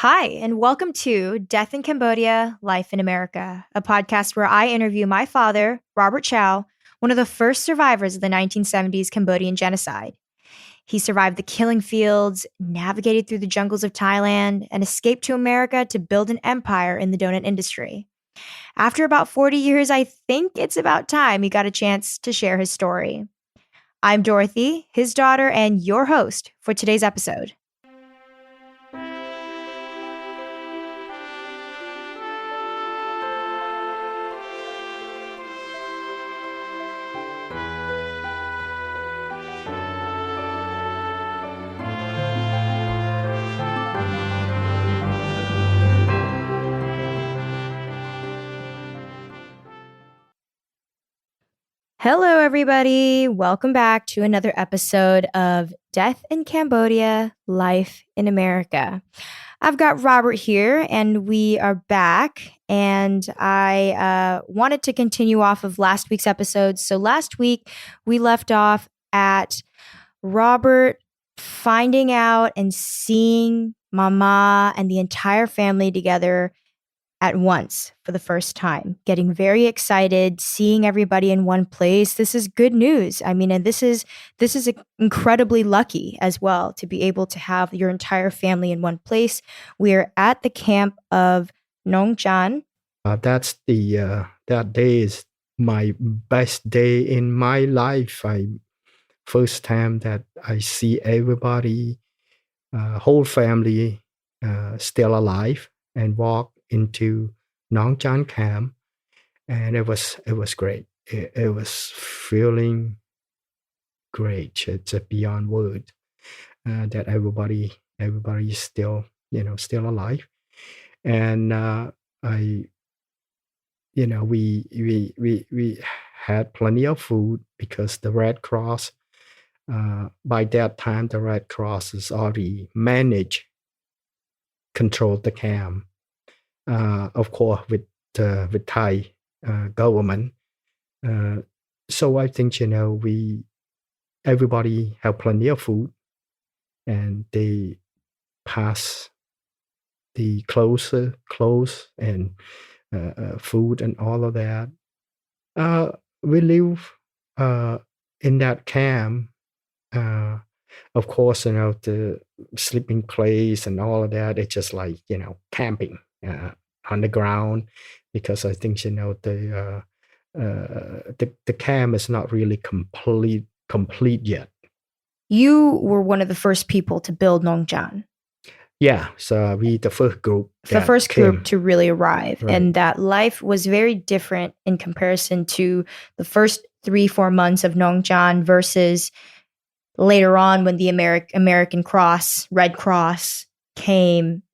Hi, and welcome to Death in Cambodia, Life in America, a podcast where I interview my father, Robert Chow, one of the first survivors of the 1970s Cambodian genocide. He survived the killing fields, navigated through the jungles of Thailand, and escaped to America to build an empire in the donut industry. After about 40 years, I think it's about time he got a chance to share his story. I'm Dorothy, his daughter, and your host for today's episode. Hello, everybody. Welcome back to another episode of Death in Cambodia, Life in America. I've got Robert here, and we are back. And I wanted to continue off of last week's episode. So last week, we left off at Robert finding out and seeing Mama and the entire family together at once for the first time, getting very excited, seeing everybody in one place. This is good news. I mean, and this is incredibly lucky as well to be able to have your entire family in one place. We're at the camp of Nong Chan. That day is my best day in my life. First time that I see everybody, whole family, still alive and walk into Nong Chan camp, and it was great. It was feeling great. It's beyond word that everybody is still still alive, and we had plenty of food because the Red Cross. By that time, the Red Cross has already controlled the camp. Of course, with Thai government. So I think everybody have plenty of food, and they pass the clothes and food and all of that. We live in that camp. Of course, the sleeping place and all of that. It's just like camping on the ground, because I think the camp is not really complete yet. You were one of the first people to build Nong Chan. Yeah, so we the first group. The first group to really arrive, right. And that life was very different in comparison to the first 3-4 months of Nong Chan versus later on when the American Red Cross came.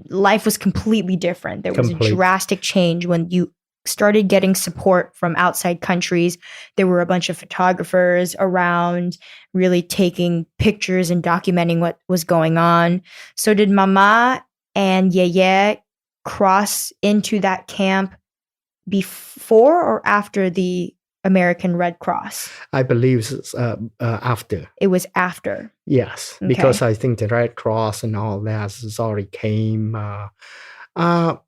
Life was completely different. There was a drastic change when you started getting support from outside countries. There were a bunch of photographers around really taking pictures and documenting what was going on. So did Mama and Yeye cross into that camp before or after the American Red Cross? I believe it's after. It was after. Yes, okay. Because I think the Red Cross and all that has already came. I'm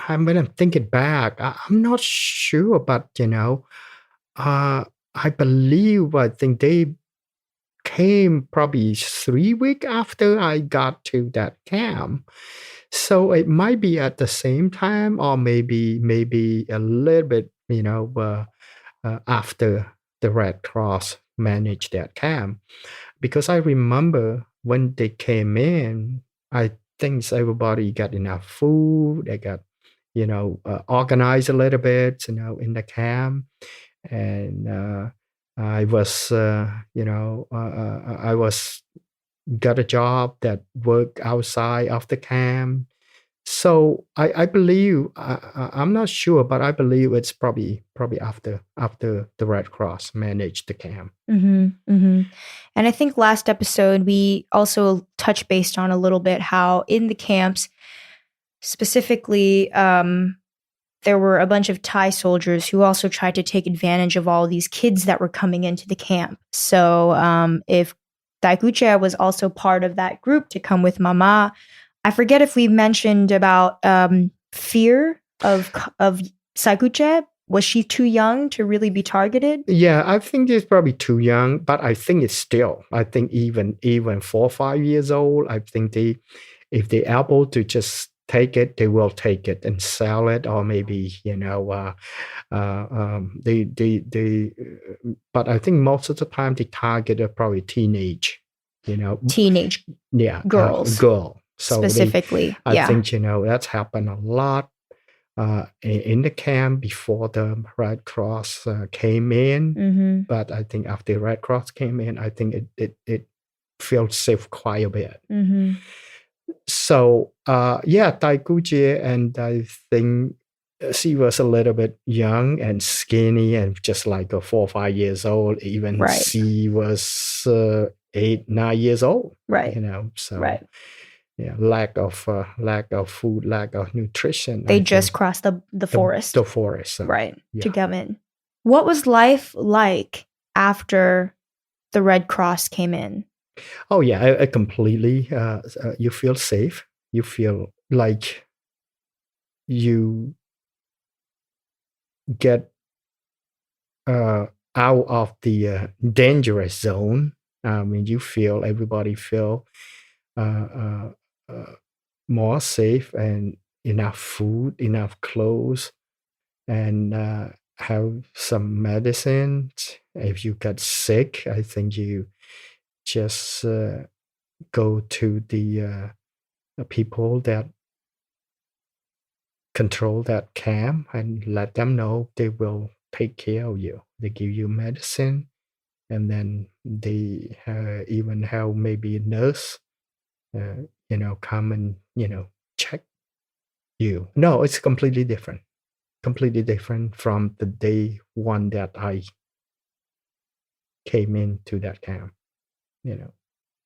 gonna think it back. I'm not sure, but I think they came probably 3 weeks after I got to that camp. So it might be at the same time, or maybe a little bit, after the Red Cross managed that camp. Because I remember when they came in, I think everybody got enough food. They got, organized a little bit, in the camp. And I was, got a job that worked outside of the camp. So I believe, I'm not sure, but I believe it's probably after the Red Cross managed the camp. Mm-hmm, mm-hmm. And I think last episode we also touched based on a little bit how in the camps, specifically, there were a bunch of Thai soldiers who also tried to take advantage of all these kids that were coming into the camp. So if Daikuche was also part of that group to come with Mama. I forget if we mentioned about fear of Saikuche. Was she too young to really be targeted? Yeah, I think it's probably too young, but I think it's still. I think even 4 or 5 years old, I think if they're able to just take it, they will take it and sell it, or maybe they. But I think most of the time they target are probably teenage, Teenage girls, girl. So specifically. I think that's happened a lot. In the camp before the Red Cross came in, Mm-hmm. but I think after the Red Cross came in, I think it felt safe quite a bit. Mm-hmm. So Taikuji, and I think she was a little bit young and skinny and just like 4 or 5 years old. Even Right. she was 8, 9 years old. Right. So. Right. Yeah, lack of food, lack of nutrition. They just crossed the forest. The forest, so, right? Yeah. To come in. What was life like after the Red Cross came in? Oh yeah, I completely. You feel safe. You feel like you get out of the dangerous zone. I mean, everybody feel more safe, and enough food, enough clothes, and have some medicine. If you get sick, I think you just go to the people that control that camp and let them know they will take care of you. They give you medicine, and then they even have maybe a nurse, come and check you. No, it's completely different. Completely different from the day one that I came into that camp.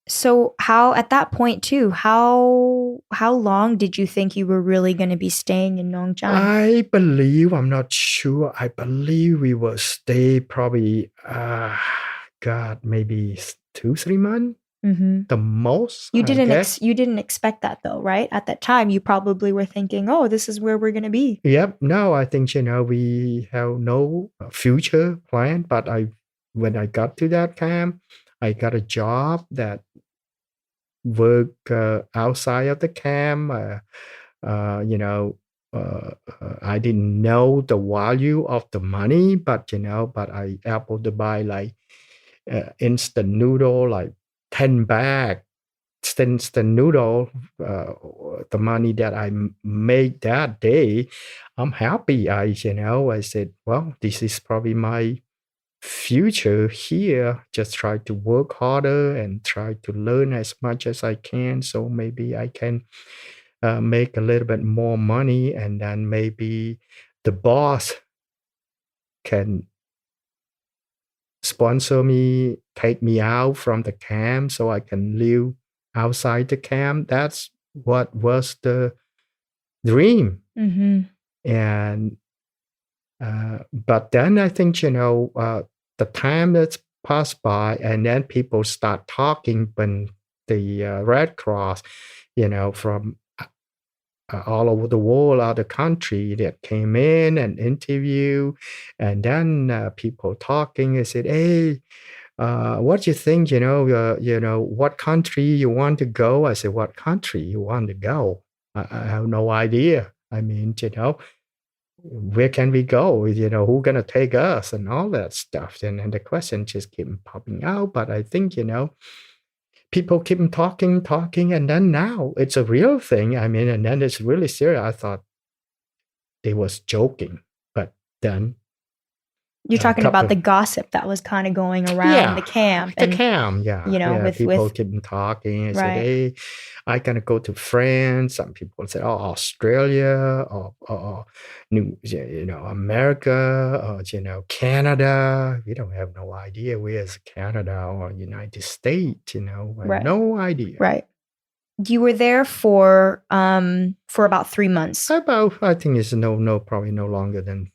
So at that point too, how long did you think you were really going to be staying in Nong Chan? I believe, I'm not sure. I believe we will stay probably, maybe 2-3 months. Mm-hmm. The most. You didn't expect that though, right? At that time, you probably were thinking, "Oh, this is where we're going to be." Yep. No, I think we have no future plan. But when I got to that camp, I got a job that work outside of the camp. I didn't know the value of the money, but I able to buy like instant noodle, like 10 bag instant noodle. The money that I made that day, I'm happy. I said, well, this is probably my future here. Just try to work harder and try to learn as much as I can, so maybe I can make a little bit more money, and then maybe the boss can sponsor me, take me out from the camp so I can live outside the camp. That's what was the dream. Mm-hmm. And but then I think the time that's passed by, and then people start talking when the Red Cross, from all over the world, other country that came in and interview, and then people talking. I said, "Hey, what do you think? What country you want to go?" I said, "What country you want to go? I have no idea. I mean, where can we go? Who gonna take us and all that stuff?" And the question just keep popping out. But I think people keep talking, and then now it's a real thing. I mean, and then it's really serious. I thought they was joking, but then you're talking about the gossip that was kind of going around the camp. The camp, yeah. With people keep talking. I said, "Hey, I gonna go to France." Some people say, "Oh, Australia, or New, America, or Canada." We don't have no idea where's Canada or United States. No idea. Right. You were there for about 3 months. I think it's probably no longer than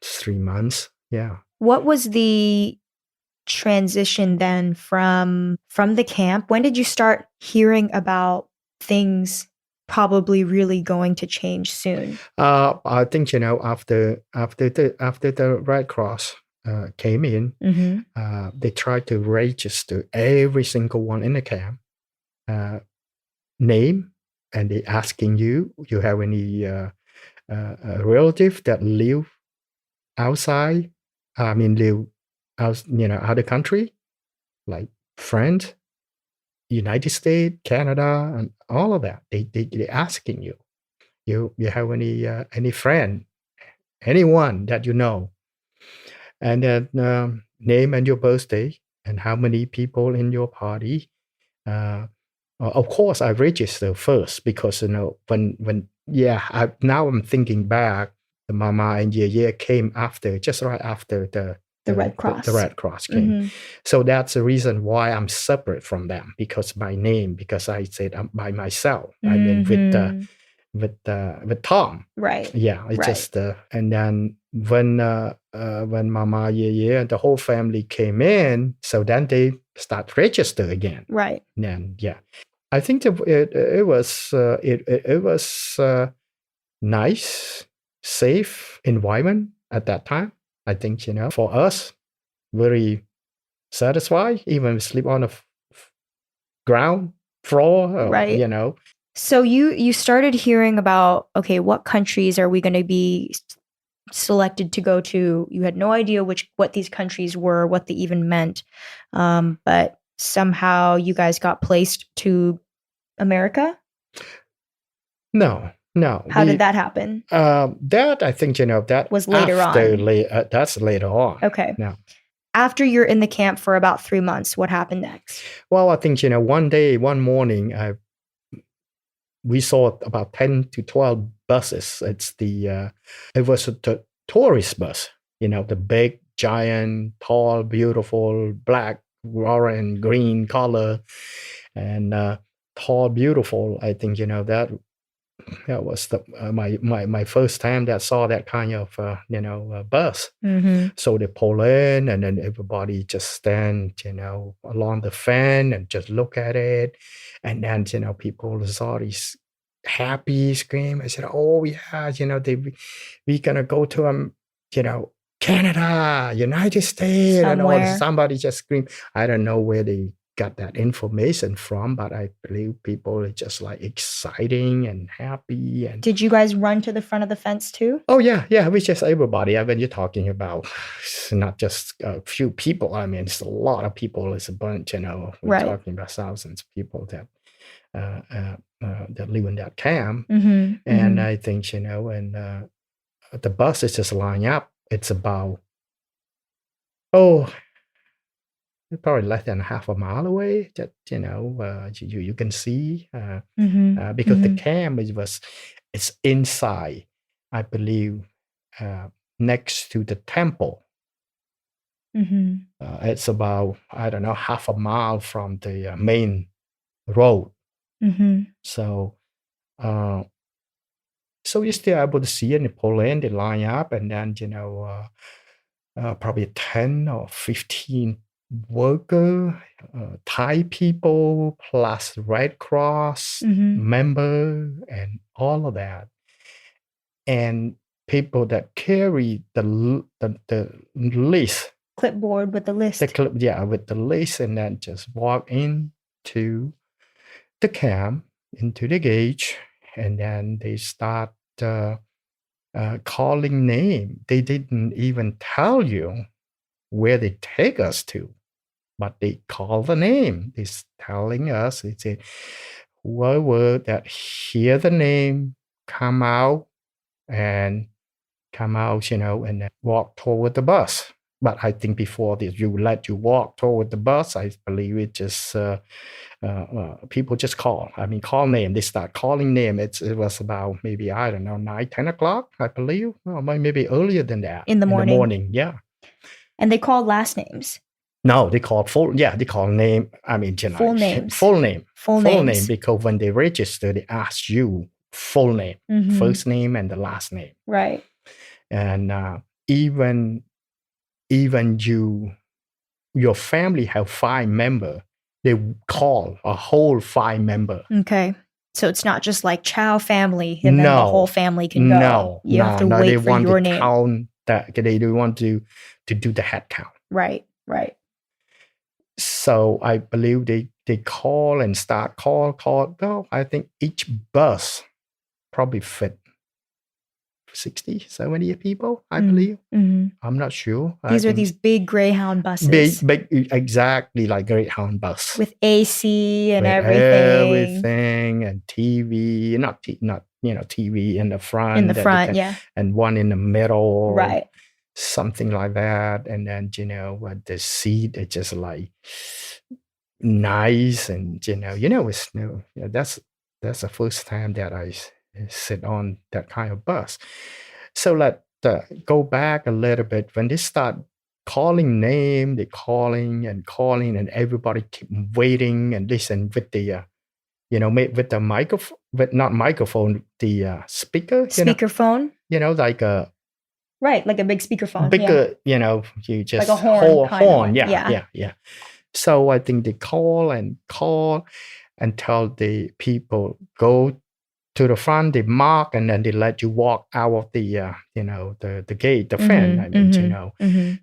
3 months. Yeah. What was the transition then from the camp? When did you start hearing about things probably really going to change soon? I think after the Red Cross came in, they tried to register every single one in the camp, name, and they asking you have any relative that live outside. I mean, live out other country, like France, United States, Canada, and all of that. They asking you have any friend, anyone that you know, and then name and your birthday and how many people in your party. Of course, I register first because when now I'm thinking back, the Mama and Ye came after, just right after The Red Cross. The Red Cross came. So that's the reason why I'm separate from them, because my name, because I said I'm by myself. I mean with Tom. Right. Yeah, it's just and then when Mama Ye and the whole family came in, so then they start register again. Right. And I think it was nice, safe environment at that time. I think for us, very satisfied. Even sleep on the ground floor, right. So you started hearing about, okay, what countries are we going to be selected to go to? You had no idea what these countries were, what they even meant, but somehow you guys got placed to America? No. How did that happen? That I think that was later on. That's later on. Okay. Now, after you're in the camp for about 3 months, what happened next? Well, I think one morning, we saw about 10 to 12 buses. It was a tourist bus. The big, giant, tall, beautiful, black, orange, green color, and tall, beautiful. I think that was my first time that saw that kind of bus. So they pull in, and then everybody just stand along the fence and just look at it, and then people saw these happy scream. I said, oh yeah, we gonna go to Canada, United States. Somewhere. And somebody just screamed. I don't know where they got that information from, but I believe people are just like exciting and happy. And did you guys run to the front of the fence too? Oh yeah, we just everybody. When you're talking about not just a few people, I mean it's a lot of people. It's a bunch. We're talking about thousands of people that live in that camp. And I think and the buses just line up. It's about probably less than half a mile away. That you can see because the camp it's inside, I believe, next to the temple. It's about, I don't know, half a mile from the main road. So you're still able to see in the Poland, they line up, and then probably 10 or 15 worker, Thai people, plus Red Cross member, and all of that, and people that carry the list, clipboard with the list, with the list, and then just walk into the camp, into the gate, and then they start calling name. They didn't even tell you where they take us to, but they call the name. They're telling us, they say, whoever that hear the name, come out, and then walk toward the bus. But I think before this, let you walk toward the bus, I believe it just people just call. I mean, call name. They start calling name. It was about maybe, I don't know, 9, 10 o'clock, I believe. Well, maybe earlier than that. In the morning. Yeah. And they called last names. No, they call full. Yeah, they call name. I mean, full names. Full name. Full name, because when they register, they ask you full name, first name and the last name. Right. And even you your family have 5 members, they call a whole 5 member. Okay. So it's not just like Chow family and then the whole family can go. You have to wait for your name. Count that. They want to do the head count. Right. So I believe they call and start call. Well, I think each bus probably fit 60, 70 people, I believe. Mm-hmm. I'm not sure. These are these big Greyhound buses. Big, exactly like Greyhound bus. With AC and everything. And TV, not TV in the front. In the front, yeah. And one in the middle. Right. Something like that. And then, the seat is just like nice. And, it's new. Yeah, that's the first time that I sit on that kind of bus. So let's go back a little bit. When they start calling name, they calling, and everybody keep waiting and listen with the, with the microphone, but not microphone, the speaker. Speakerphone. Like a. Right, like a big speakerphone. Bigger, you just like a horn. Yeah. So I think they call and tell the people go to the front, they mark, and then they let you walk out of the, the gate, the fence.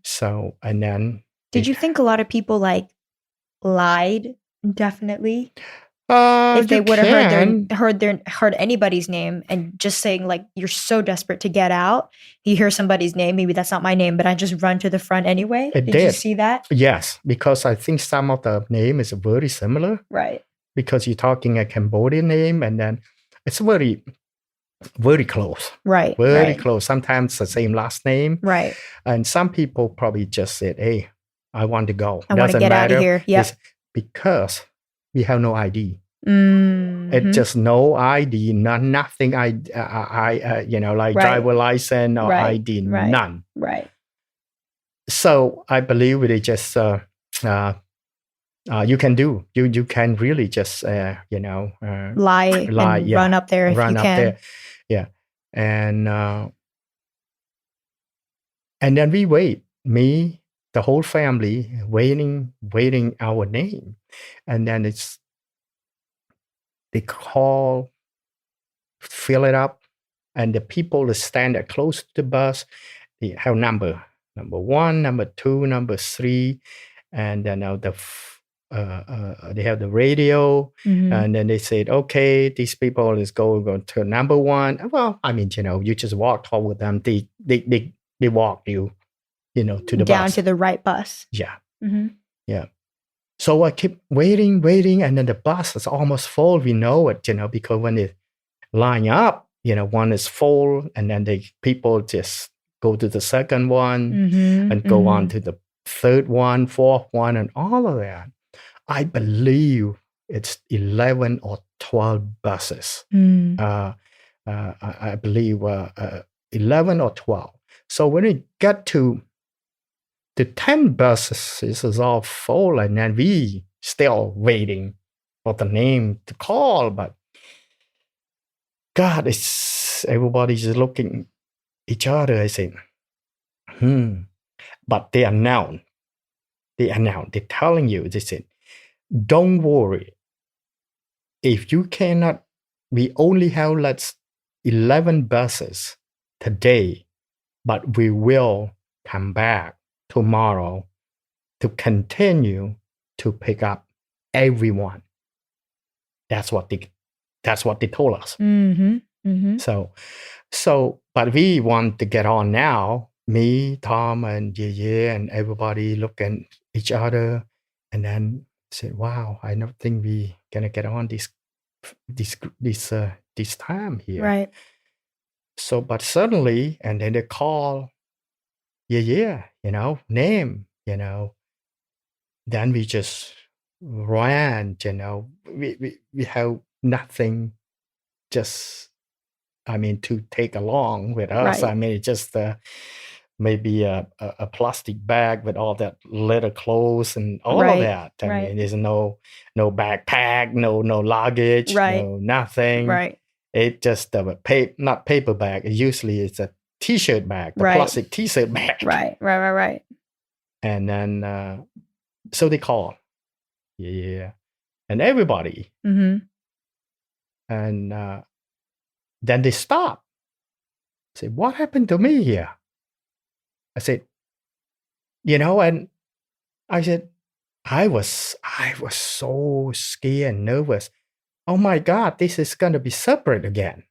So, and then. Did you think a lot of people lied? Definitely. If they would have heard anybody's name and just saying you're so desperate to get out, you hear somebody's name, maybe that's not my name, but I just run to the front anyway. Did you see that? Yes, because I think some of the name is very similar. Right. Because you're talking a Cambodian name, and then it's very, very close. Right. Very close. Sometimes the same last name. Right. And some people probably just said, hey, I want to go. I want to get out of here. Yeah. Because we have no ID. Mm-hmm. It's just no ID, nothing. Driver license or ID, none. Right. So I believe they just you can do. You can really just lie and run up there if you can. There. Yeah, and then we wait. Me, the whole family, waiting our name, and then they call, fill it up, and the people that stand close to the bus, they have number 1, number 2, number 3, and then they have the radio, and then they said, okay, these people is go to number 1. Well, I mean, you just walk toward them. They walk you, to the bus. Down to the right bus. Yeah. Mm-hmm. Yeah. So I keep waiting, and then the bus is almost full. We know it, because when they line up, one is full, and then people just go to the second one and go on to the third one, fourth one, and all of that. I believe it's 11 or 12 buses. I believe 11 or 12. So when we get to the 10 buses, this is all full, and then we still waiting for the name to call. But God, everybody's looking each other. I say, But they announced. They're telling you. They said, don't worry. If you cannot, we only have 11 buses today, but we will come back tomorrow to continue to pick up everyone. That's what they told us. So, but we want to get on now. Me, Tom, and Ye, and everybody look at each other, and then said, "Wow, I don't think we gonna get on this time here." Right. So, but suddenly, and then they call, name, then we just ran, we have nothing, just, to take along with us. Right. It's just maybe a plastic bag with all that leather clothes and all of that. There's no backpack, no luggage, no nothing. Right. It just not paper bag. Usually it's a t-shirt bag, the plastic t-shirt bag. Right. And then So they call. Yeah. And everybody. Mm-hmm. And then they stop. Say, what happened to me here? I said, and I said, I was so scared and nervous. Oh my God, this is gonna be separate again.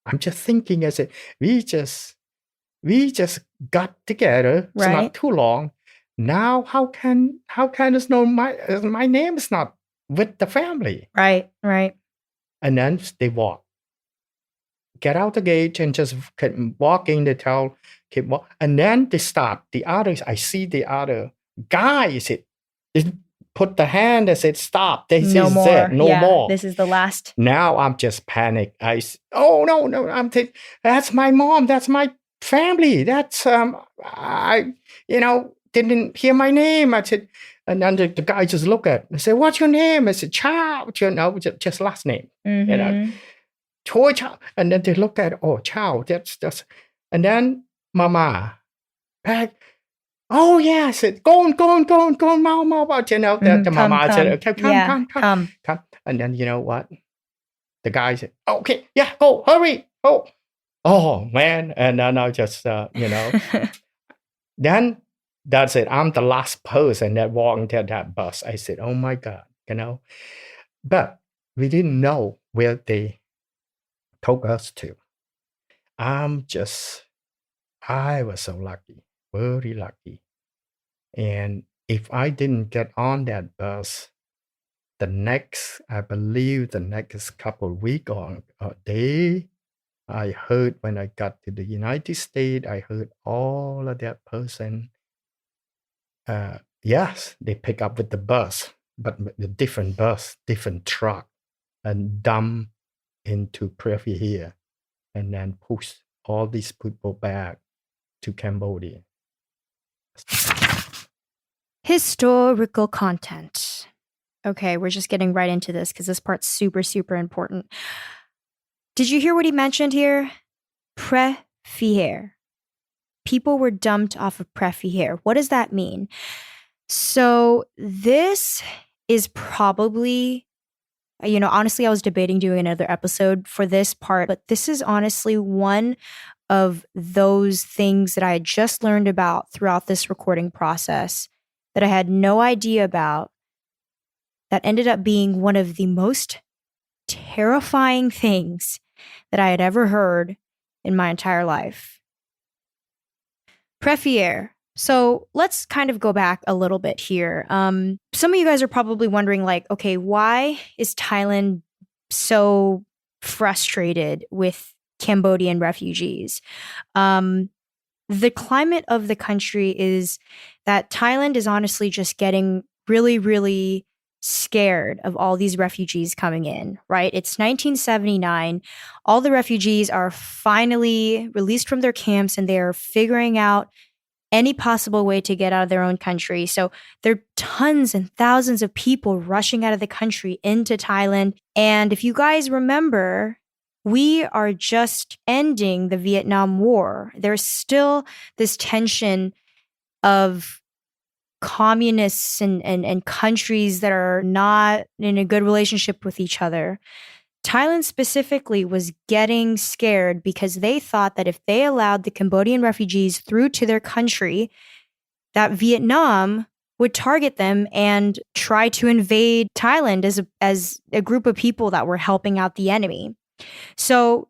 I'm just thinking, I said, we just got together. It's not too long. Now how can it's know my name is not with the family? Right. And then they get out the gate and just keep walking. They keep walk, and then they stop. The others, I see the other guy. They put the hand and said, "Stop! This No is more. it. No more. This is the last." Now I'm just panic. Oh no! That's my mom. That's my family. That's I didn't hear my name. I said, and then the guy just looked at me and said, "What's your name?" I said, "Chow." Just last name. Mm-hmm. Choi Chow. And then they look at, oh, Chow, that's, and then Mama, back, oh, yeah, I said, go on, Mama, the Mama said, come. And then you know what? The guy said, okay, yeah, go, hurry, oh, man. And then I just, then that's it. I'm the last person that walked into that bus. I said, oh my God, but we didn't know where they took us to. I was so lucky, very lucky. And if I didn't get on that bus, I believe the next couple of weeks or a day, I heard when I got to the United States, I heard all of that person. Yes, they pick up with the bus, but the different bus, different truck, and dump into Preah Vihear, and then push all these people back to Cambodia. Historical content. Okay, we're just getting right into this because this part's super, super important. Did you hear what he mentioned here? Preah Vihear. People were dumped off of Preah Vihear. What does that mean? So this is probably, honestly, I was debating doing another episode for this part, but this is honestly one of those things that I had just learned about throughout this recording process that I had no idea about, that ended up being one of the most terrifying things that I had ever heard in my entire life. Preah Vihear. So let's kind of go back a little bit here. Some of you guys are probably wondering, like, okay, why is Thailand so frustrated with Cambodian refugees? The climate of the country is that Thailand is honestly just getting really, really scared of all these refugees coming in, right? It's 1979. All the refugees are finally released from their camps and they're figuring out any possible way to get out of their own country. So there are tons and thousands of people rushing out of the country into Thailand. And if you guys remember, we are just ending the Vietnam War. There's still this tension of communists and countries that are not in a good relationship with each other. Thailand specifically was getting scared because they thought that if they allowed the Cambodian refugees through to their country, that Vietnam would target them and try to invade Thailand as a group of people that were helping out the enemy. So,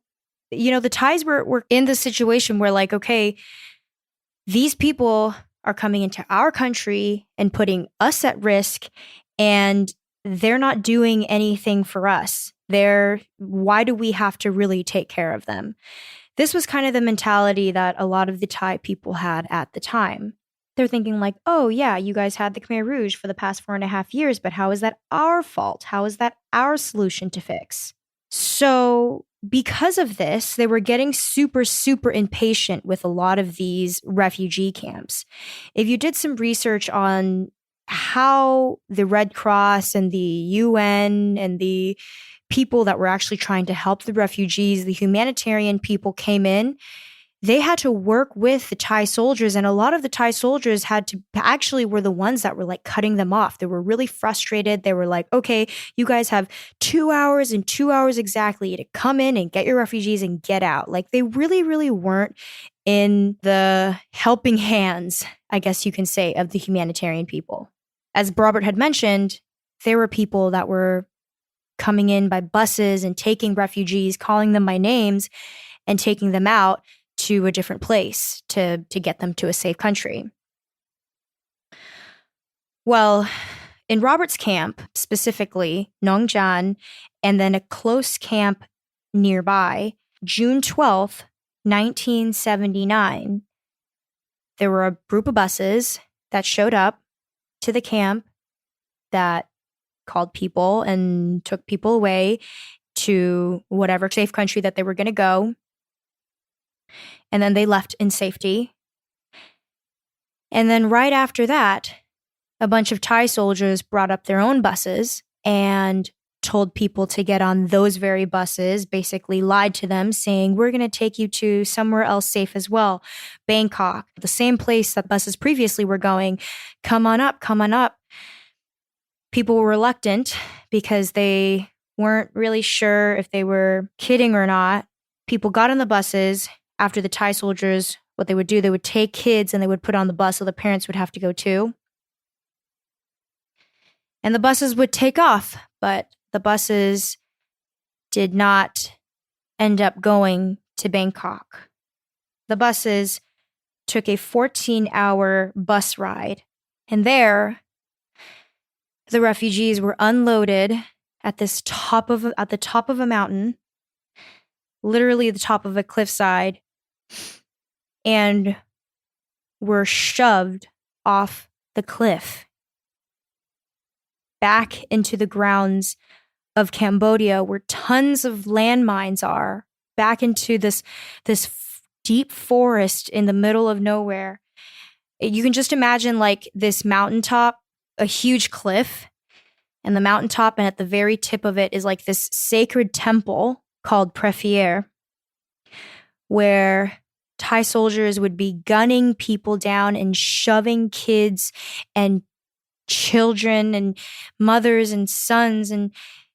the Thais were in this situation where, like, okay, these people are coming into our country and putting us at risk, and they're not doing anything for us. Why do we have to really take care of them? This was kind of the mentality that a lot of the Thai people had at the time. They're thinking like, oh yeah, you guys had the Khmer Rouge for the past 4.5 years, but how is that our fault? How is that our solution to fix? So because of this, they were getting super, super impatient with a lot of these refugee camps. If you did some research on how the Red Cross and the UN and the people that were actually trying to help the refugees, the humanitarian people came in, they had to work with the Thai soldiers, and a lot of the Thai soldiers actually were the ones that were like cutting them off. They were really frustrated. They were like, okay, you guys have 2 hours and 2 hours exactly to come in and get your refugees and get out. Like they really, really weren't in the helping hands, I guess you can say, of the humanitarian people. As Robert had mentioned, there were people that were coming in by buses and taking refugees, calling them by names, and taking them out to a different place to get them to a safe country. Well, in Robert's camp, specifically Nong Chan, and then a close camp nearby, June 12th, 1979, there were a group of buses that showed up to the camp that called people and took people away to whatever safe country that they were going to go. And then they left in safety. And then right after that, a bunch of Thai soldiers brought up their own buses and told people to get on those very buses, basically lied to them, saying, we're going to take you to somewhere else safe as well. Bangkok, the same place that buses previously were going. Come on up, come on up. People were reluctant because they weren't really sure if they were kidding or not. People got on the buses. After the Thai soldiers, what they would do, they would take kids and they would put on the bus so the parents would have to go too. And the buses would take off, but the buses did not end up going to Bangkok. The buses took a 14-hour bus ride, and there, the refugees were unloaded at the top of a mountain, literally the top of a cliffside, and were shoved off the cliff back into the grounds of Cambodia, where tons of landmines are, back into this deep forest in the middle of nowhere. You can just imagine like this mountaintop, a huge cliff, and the mountaintop, and at the very tip of it is like this sacred temple called Preah, where Thai soldiers would be gunning people down and shoving kids and children and mothers and sons and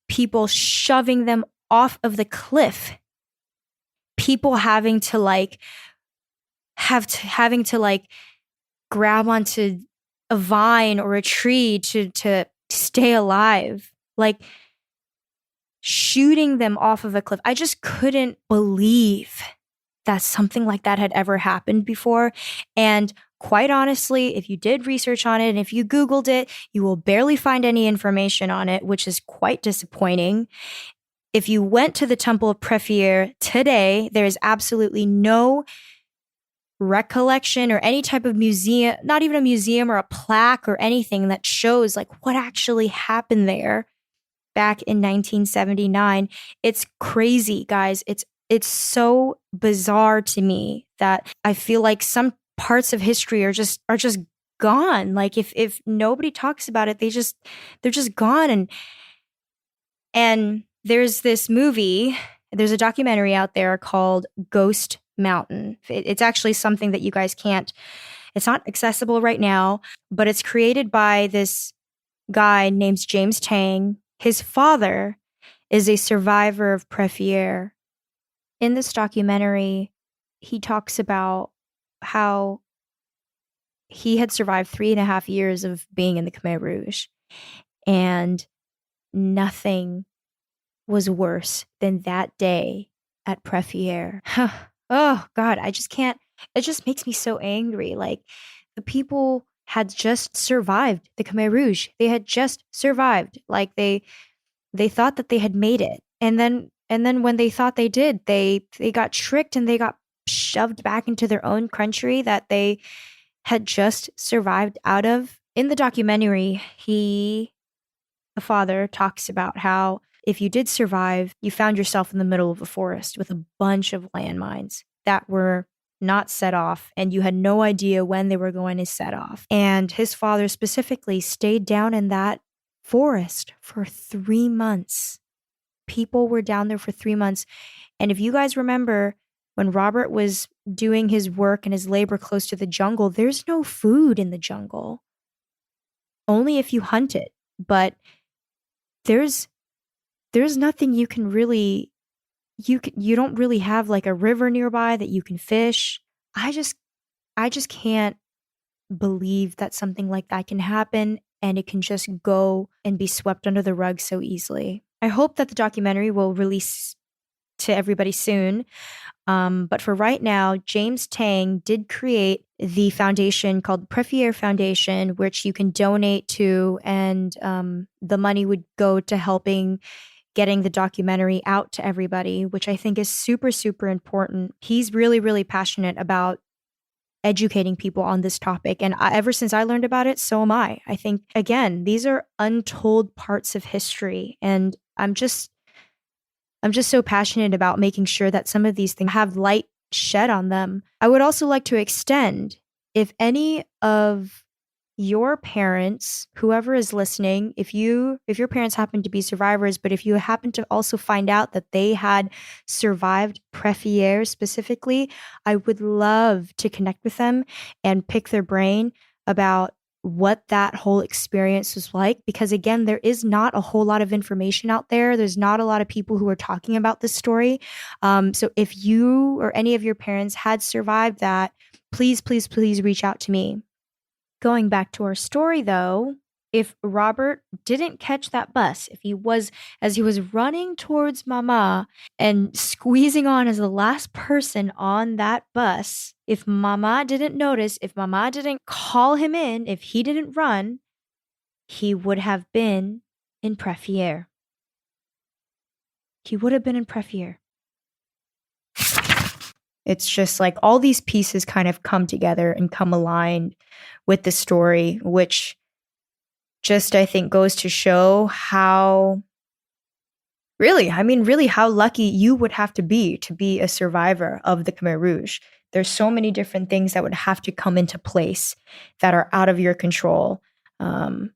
people, shoving them off of the cliff. People having to grab onto a vine or a tree to stay alive, like shooting them off of a cliff. I just couldn't believe that something like that had ever happened before. And quite honestly, if you did research on it and if you Googled it, you will barely find any information on it, which is quite disappointing. If you went to the Temple of Preah today, there is absolutely no recollection or any type of museum, not even a museum or a plaque or anything that shows like what actually happened there back in 1979. It's crazy, guys. It's so bizarre to me that I feel like some parts of history are just gone. Like if nobody talks about it, they're just gone. And there's this movie, there's a documentary out there called Ghost Mountain. It's actually something that you guys it's not accessible right now, but it's created by this guy named James Tang. His father is a survivor of Preah. In this documentary, he talks about how he had survived 3.5 years of being in the Khmer Rouge, and nothing was worse than that day at Preah. Oh, God, I just can't. It just makes me so angry. Like, the people had just survived the Khmer Rouge. They had just survived. Like, they thought that they had made it. And then when they thought they did, they got tricked and they got shoved back into their own country that they had just survived out of. In the documentary, the father talks about how if you did survive, you found yourself in the middle of a forest with a bunch of landmines that were not set off, and you had no idea when they were going to set off. And his father specifically stayed down in that forest for 3 months. People were down there for 3 months. And if you guys remember, when Robert was doing his work and his labor close to the jungle, there's no food in the jungle. Only if you hunt it. But there's nothing you can really you don't really have like a river nearby that you can fish. I just can't believe that something like that can happen and it can just go and be swept under the rug so easily. I hope that the documentary will release to everybody soon. But for right now, James Tang did create the foundation called Preah Foundation, which you can donate to, and the money would go to helping getting the documentary out to everybody, which I think is super, super important. He's really, really passionate about educating people on this topic. And ever since I learned about it, so am I. I think, again, these are untold parts of history. And I'm just so passionate about making sure that some of these things have light shed on them. I would also like to extend, if any of your parents, whoever is listening, if your parents happen to be survivors, but if you happen to also find out that they had survived Preah specifically, I would love to connect with them and pick their brain about what that whole experience was like. Because again, there is not a whole lot of information out there. There's not a lot of people who are talking about this story. So if you or any of your parents had survived that, please, please, please reach out to me. Going back to our story, though, if Robert didn't catch that bus, if he was, as he was running towards Mama and squeezing on as the last person on that bus, if Mama didn't notice, if Mama didn't call him in, if he didn't run, he would have been in Preah. He would have been in Preah. It's just like all these pieces kind of come together and come aligned with the story, which just, I think, goes to show how really how lucky you would have to be a survivor of the Khmer Rouge. There's so many different things that would have to come into place that are out of your control. You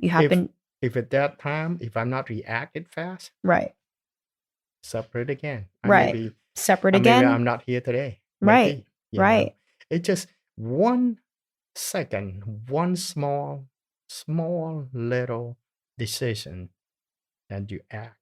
happen, if at that time, if I'm not reacted fast, right, separate again. right, separate Maybe again, I'm not here today. right, Maybe, right. It's just 1 second, one small little decision that you act.